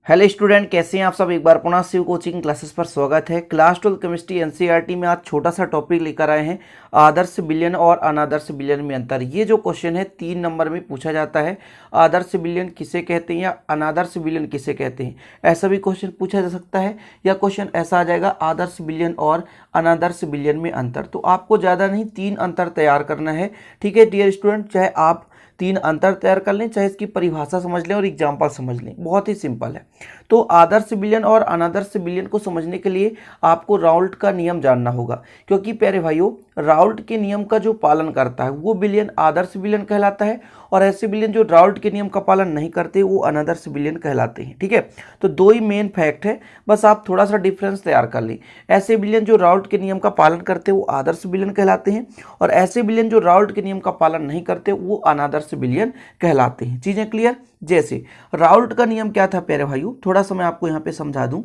Hello student, कैसे हैं आप सब। एक बार पुनः शिव कोचिंग क्लासेस पर स्वागत है। क्लास 12 केमिस्ट्री एनसीईआरटी में आज छोटा सा टॉपिक लेकर आए हैं, आदर्श विलयन और अनादर्श विलयन में अंतर। ये जो क्वेश्चन है 3 नंबर में पूछा जाता है, आदर्श विलयन किसे कहते हैं या अनादर्श विलयन किसे कहते हैं, ऐसा भी क्वेश्चन पूछा जा सकता है। या क्वेश्चन ऐसा आ जाएगा, आदर्श विलयन और अनादर्श विलयन में अंतर। तो आपको ज़्यादा नहीं 3 अंतर तैयार करना है, ठीक है डियर स्टूडेंट। चाहे आप 3 अंतर तैयार कर लें, चाहे इसकी परिभाषा समझ लें और एग्जाम्पल समझ लें, बहुत ही सिंपल है। तो आदर्श विलयन और अनादर्श विलयन को समझने के लिए आपको राउल्ट का नियम जानना होगा, क्योंकि प्यारे भाइयों राउल्ट के नियम का जो पालन करता है वो विलयन आदर्श विलयन कहलाता है, और ऐसे विलयन जो राउल्ट के नियम का पालन नहीं करते वो अनादर्श विलयन कहलाते हैं, ठीक है। तो 2 ही मेन फैक्ट है, बस आप थोड़ा सा डिफरेंस तैयार कर लें। ऐसे विलयन जो राउल्ट के नियम का पालन करते हैं वो आदर्श विलयन कहलाते हैं, और ऐसे विलयन जो राउल्ट के नियम का पालन नहीं करते वो अनादर्श विलयन कहलाते हैं। चीजें क्लियर। जैसे राउल्ट का नियम क्या था प्यारे भाइयों, थोड़ा सा मैं आपको यहाँ पे समझा दूं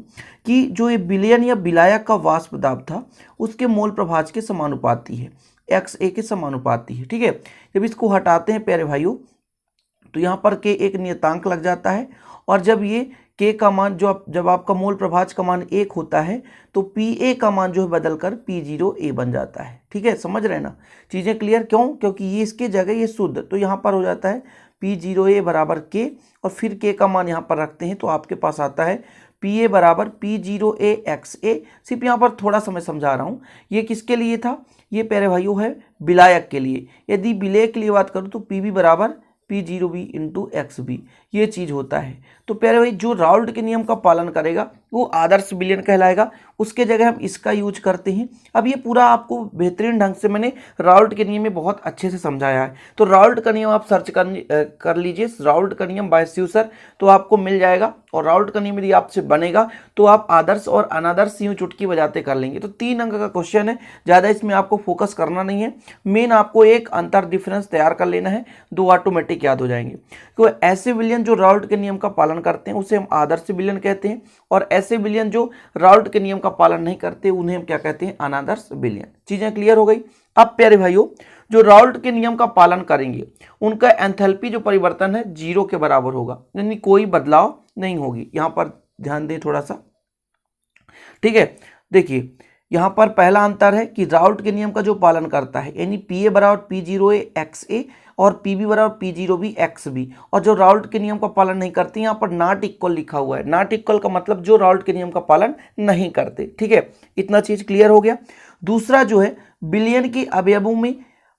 कि जो ये विलयन या विलायक का वाष्प दाब था उसके मोल प्रभाज के समानुपाती है, XA के समानुपाती है, ठीक है। जब इसको हटाते हैं प्यारे भाइयों तो यहाँ पर के एक नियतांक लग जाता है, और जब ये के का मान जब आपका मोल प्रभाज का मान 1 होता है तो PA का मान जो है बदलकर P0A बन जाता है, ठीक है। समझ रहे ना, चीज़ें क्लियर। क्यों? क्योंकि ये इसके जगह ये शुद्ध, तो यहाँ पर हो जाता है P0A बराबर K, और फिर K का मान यहाँ पर रखते हैं तो आपके पास आता है PA बराबर P0A XA। सिर्फ यहाँ पर थोड़ा सा मैं समझा रहा हूँ, ये किसके लिए था, ये प्यारे भाइयों है विलायक के लिए। यदि विलय के लिए बात करूँ तो PB बराबर P0B इंटू XB, ये चीज़ होता है। तो प्यारे भाई जो राउल्ट के नियम का पालन करेगा वो आदर्श विलयन कहलाएगा, उसके जगह हम इसका यूज करते हैं। अब ये पूरा आपको बेहतरीन ढंग से मैंने राउल्ट के नियम में बहुत अच्छे से समझाया है। तो राउल्ट का नियम आप सर्च कर लीजिए, राउल्ट का नियम बाय शिव सर, तो आपको मिल जाएगा। और राउल्ट का नियम यदि आपसे बनेगा तो आप आदर्श और अनादर्श यूं चुटकी बजाते कर लेंगे। तो 3 अंक का क्वेश्चन है, ज़्यादा इसमें आपको फोकस करना नहीं है। मेन आपको एक अंतर डिफरेंस तैयार कर लेना है, 2 ऑटोमेटिक याद हो जाएंगे। तो ऐसे विलयन जो राउल्ट के नियम का पालन करते हैं उसे हम आदर्श विलयन कहते हैं, और ऐसे विलयन जो राउल्ट के नियम का पालन नहीं करते उन्हें हम क्या कहते हैं, अनादर्श विलयन। चीजें क्लियर हो गई। अब प्यारे भाइयों जो राउल्ट के नियम का पालन करेंगे उनका एंथैल्पी जो परिवर्तन है 0 के बराबर होगा, यानी कोई बदलाव नहीं होगी। यहां पर ध्यान दें थोड़ा सा, ठीक है। देखिए यहां पर पहला अंतर है कि राउल्ट के नियम का जो पालन करता है यानी PA बराबर P0A XA और PB बराबर P0B XB, और जो राउल्ट के नियम का पालन नहीं करते, यहाँ पर नॉट इक्वल लिखा हुआ है। नॉट इक्वल का मतलब जो राउल्ट के नियम का पालन नहीं करते, ठीक है। इतना चीज क्लियर हो गया। दूसरा जो है विलयन के अवयवों में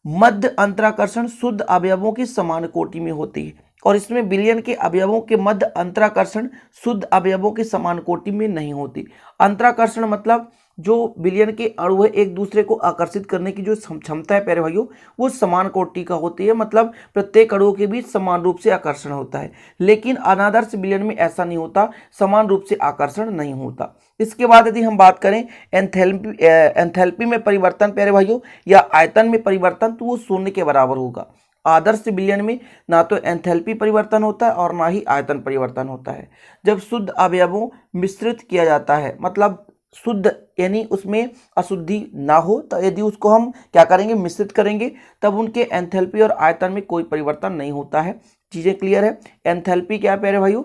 मध्य अंतराकर्षण शुद्ध अवयवों की समान कोटि में होती है, और इसमें विलयन के अवयवों के मध्य अंतराकर्षण शुद्ध अवयवों के समान कोटि में नहीं होती। अंतराकर्षण मतलब जो विलयन के अणु है एक दूसरे को आकर्षित करने की जो क्षमता है प्यारे भाइयों वो समान कोटि का होती है, मतलब प्रत्येक अणुओं के बीच समान रूप से आकर्षण होता है। लेकिन अनादर्श विलयन में ऐसा नहीं होता, समान रूप से आकर्षण नहीं होता। इसके बाद यदि हम बात करें एंथैल्पी में परिवर्तन प्यारे भाइयों या आयतन में परिवर्तन, तो वो 0 के बराबर होगा। आदर्श विलयन में ना तो एंथैल्पी परिवर्तन होता है और ना ही आयतन परिवर्तन होता है। जब शुद्ध अवयवों मिश्रित किया जाता है, मतलब शुद्ध यानी उसमें अशुद्धि ना हो, तो यदि उसको हम क्या करेंगे, मिश्रित करेंगे, तब उनके एंथैल्पी और आयतन में कोई परिवर्तन नहीं होता है। चीजें क्लियर है। एंथैल्पी क्या है प्यारे भाइयों,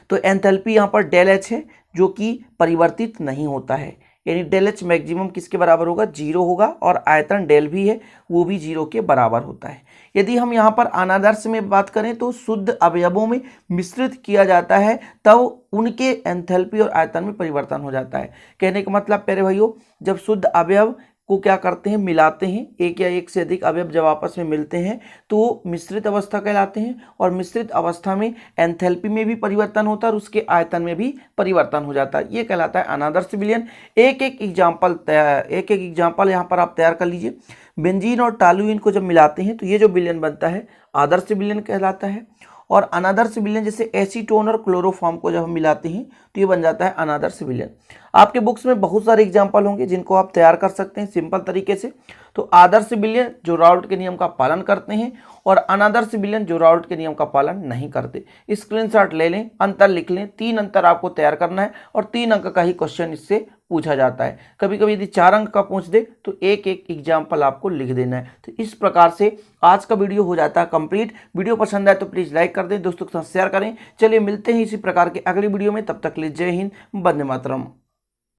तो एंथैल्पी यहाँ पर डेल H है जो कि परिवर्तित नहीं होता है, यानी डेल H मैक्सिमम किसके बराबर होगा, 0 होगा, और आयतन डेल भी है वो भी 0 के बराबर होता है। यदि हम यहाँ पर अनादर्श में बात करें तो शुद्ध अवयवों में मिश्रित किया जाता है तब उनके एंथैल्पी और आयतन में परिवर्तन हो जाता है। कहने का मतलब प्यारे भाइयों जब शुद्ध अवयव को क्या करते हैं, मिलाते हैं, एक या एक से अधिक अवयव जब आपस में मिलते हैं तो मिश्रित अवस्था कहलाते हैं, और मिश्रित अवस्था में एंथैल्पी में भी परिवर्तन होता है और उसके आयतन में भी परिवर्तन हो जाता है, ये कहलाता है अनादर्श विलयन। एक एक एग्जाम्पल यहाँ पर आप तैयार कर लीजिए। बेंजीन और टॉलुइन को जब मिलाते हैं तो ये जो विलयन बनता है आदर्श विलयन कहलाता है, और अनादर्श विलयन जैसे एसीटोन और क्लोरोफॉर्म को जब हम मिलाते हैं तो ये बन जाता है अनादर्श विलयन। आपके बुक्स में बहुत सारे एग्जाम्पल होंगे जिनको आप तैयार कर सकते हैं सिंपल तरीके से। तो आदर्श विलयन जो राउल्ट के नियम का पालन करते हैं, और अनादर्श विलयन जो राउल्ट के नियम का पालन नहीं करते। स्क्रीनशॉट ले लें, अंतर लिख लें, 3 अंतर आपको तैयार करना है और 3 अंक का ही क्वेश्चन इससे पूछा जाता है। कभी कभी यदि 4 अंक का पूछ दे तो एक एक एग्जाम्पल आपको लिख देना है। तो इस प्रकार से आज का वीडियो हो जाता है कंप्लीट। वीडियो पसंद आए तो प्लीज़ लाइक कर दें, दोस्तों के साथ शेयर करें। चलिए मिलते हैं इसी प्रकार के अगली वीडियो में, तब तक के लिए जय हिंद, वंदे मातरम।